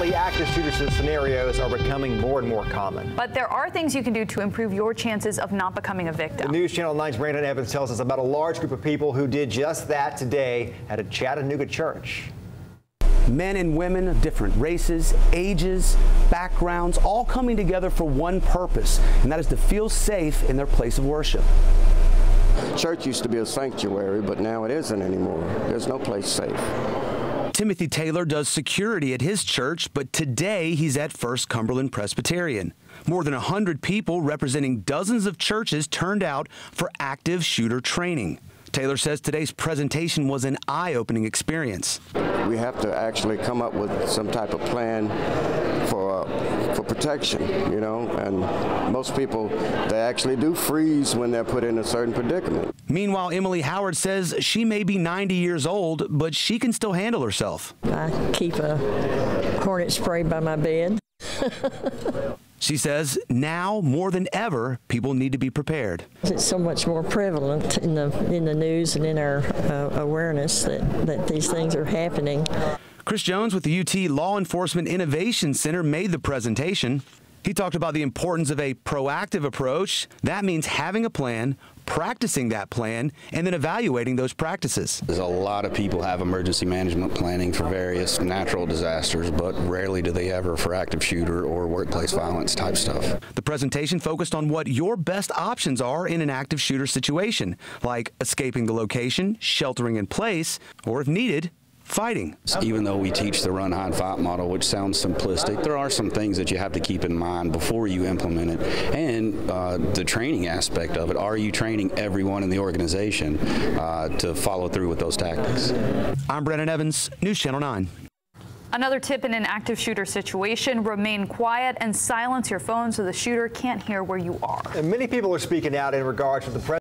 Unfortunately, active shooter scenarios are becoming more and more common. But there are things you can do to improve your chances of not becoming a victim. News Channel 9's Brandon Evans tells us about a large group of people who did just that today at a Chattanooga church. Men and women of different races, ages, backgrounds, all coming together for one purpose, and that is to feel safe in their place of worship. Church used to be a sanctuary, but now it isn't anymore. There's no place safe. Timothy Taylor does security at his church, but today he's at First Cumberland Presbyterian. More than 100 people representing dozens of churches turned out for active shooter training. Taylor says today's presentation was an eye-opening experience. We have to actually come up with some type of plan for protection, you know, and most people, they actually do freeze when they're put in a certain predicament. Meanwhile, Emily Howard says she may be 90 years old, but she can still handle herself. I keep a hornet spray by my bed. She says now more than ever, people need to be prepared. It's so much more prevalent in the news and in our awareness that these things are happening. Chris Jones with the UT Law Enforcement Innovation Center made the presentation. He talked about the importance of a proactive approach. That means having a plan, practicing that plan, and then evaluating those practices. There's a lot of people have emergency management planning for various natural disasters, but rarely do they ever for active shooter or workplace violence type stuff. The presentation focused on what your best options are in an active shooter situation, like escaping the location, sheltering in place, or if needed, fighting. Even though we teach the run, hide, fight model, which sounds simplistic, there are some things that you have to keep in mind before you implement it. And the training aspect of it. Are you training everyone in the organization to follow through with those tactics? I'm Brandon Evans, News Channel 9. Another tip in an active shooter situation, remain quiet and silence your phone so the shooter can't hear where you are. And many people are speaking out in regards to the